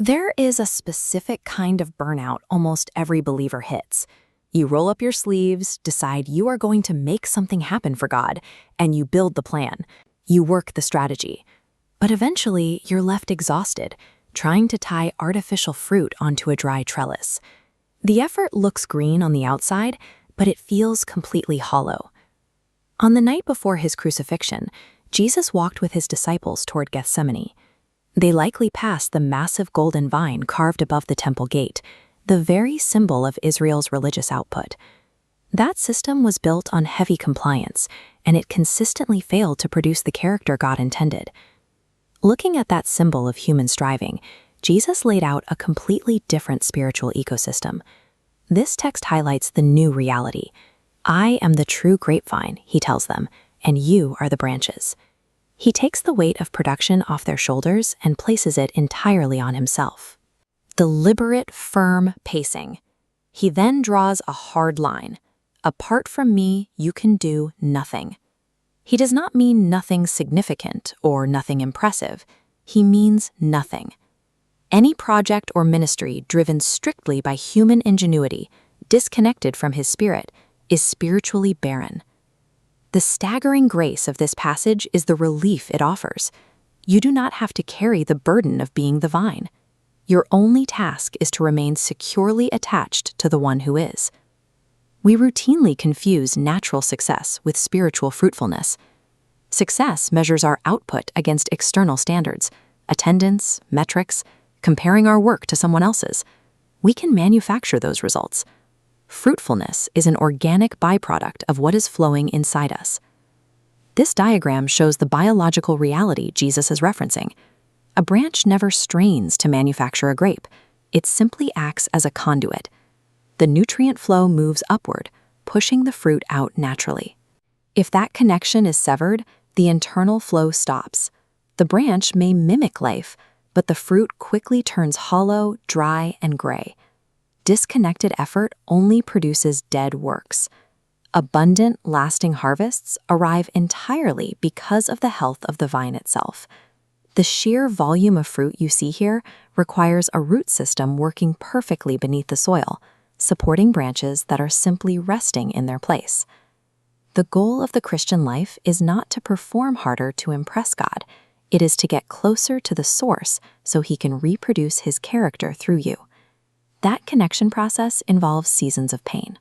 There is a specific kind of burnout almost every believer hits. You roll up your sleeves, decide you are going to make something happen for God, and you build the plan. You work the strategy. But eventually, you're left exhausted, trying to tie artificial fruit onto a dry trellis. The effort looks green on the outside, but it feels completely hollow. On the night before his crucifixion, Jesus walked with his disciples toward Gethsemane. They likely passed the massive golden vine carved above the temple gate, the very symbol of Israel's religious output. That system was built on heavy compliance, and it consistently failed to produce the character God intended. Looking at that symbol of human striving, Jesus laid out a completely different spiritual ecosystem. This text highlights the new reality. I am the true grapevine, he tells them, and you are the branches. He takes the weight of production off their shoulders and places it entirely on himself. Deliberate, firm pacing. He then draws a hard line. Apart from me, you can do nothing. He does not mean nothing significant or nothing impressive. He means nothing. Any project or ministry driven strictly by human ingenuity, disconnected from his spirit, is spiritually barren. The staggering grace of this passage is the relief it offers. You do not have to carry the burden of being the vine. Your only task is to remain securely attached to the one who is. We routinely confuse natural success with spiritual fruitfulness. Success measures our output against external standards, attendance, metrics, comparing our work to someone else's. We can manufacture those results. Fruitfulness is an organic byproduct of what is flowing inside us. This diagram shows the biological reality Jesus is referencing. A branch never strains to manufacture a grape. It simply acts as a conduit. The nutrient flow moves upward, pushing the fruit out naturally. If that connection is severed, the internal flow stops. The branch may mimic life, but the fruit quickly turns hollow, dry, and gray. Disconnected effort only produces dead works. Abundant, lasting harvests arrive entirely because of the health of the vine itself. The sheer volume of fruit you see here requires a root system working perfectly beneath the soil, supporting branches that are simply resting in their place. The goal of the Christian life is not to perform harder to impress God. It is to get closer to the source so he can reproduce his character through you. That connection process involves seasons of pain.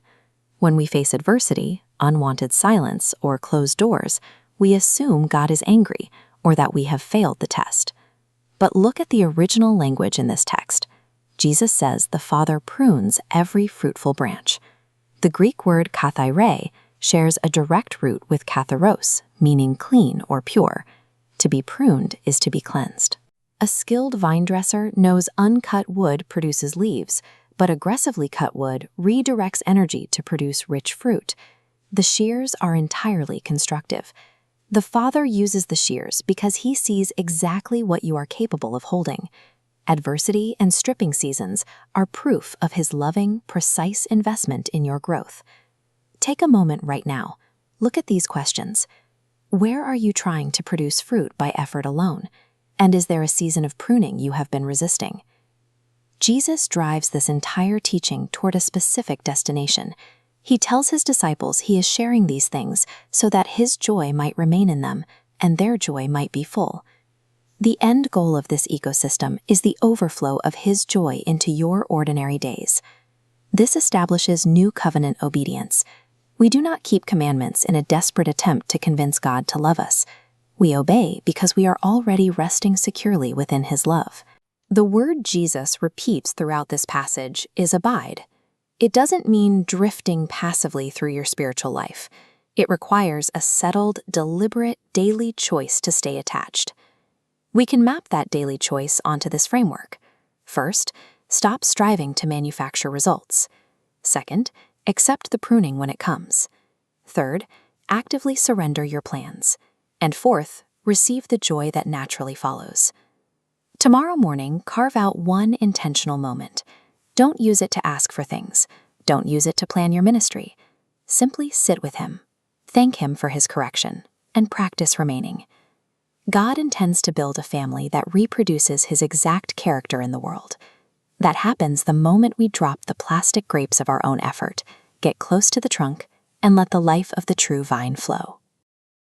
When we face adversity, unwanted silence, or closed doors, we assume God is angry or that we have failed the test. But look at the original language in this text. Jesus says the Father prunes every fruitful branch. The Greek word kathaire shares a direct root with katharos, meaning clean or pure. To be pruned is to be cleansed. A skilled vine dresser knows uncut wood produces leaves, but aggressively cut wood redirects energy to produce rich fruit. The shears are entirely constructive. The Father uses the shears because he sees exactly what you are capable of holding. Adversity and stripping seasons are proof of his loving, precise investment in your growth. Take a moment right now. Look at these questions. Where are you trying to produce fruit by effort alone? And is there a season of pruning you have been resisting? Jesus drives this entire teaching toward a specific destination. He tells his disciples he is sharing these things so that his joy might remain in them and their joy might be full. The end goal of this ecosystem is the overflow of his joy into your ordinary days. This establishes new covenant obedience. We do not keep commandments in a desperate attempt to convince God to love us. We obey because we are already resting securely within his love. The word Jesus repeats throughout this passage is abide. It doesn't mean drifting passively through your spiritual life. It requires a settled, deliberate, daily choice to stay attached. We can map that daily choice onto this framework. First, stop striving to manufacture results. Second, accept the pruning when it comes. Third, actively surrender your plans. And fourth, receive the joy that naturally follows. Tomorrow morning, carve out one intentional moment. Don't use it to ask for things. Don't use it to plan your ministry. Simply sit with him. Thank him for his correction, and practice remaining. God intends to build a family that reproduces his exact character in the world. That happens the moment we drop the plastic grapes of our own effort, get close to the trunk, and let the life of the true vine flow.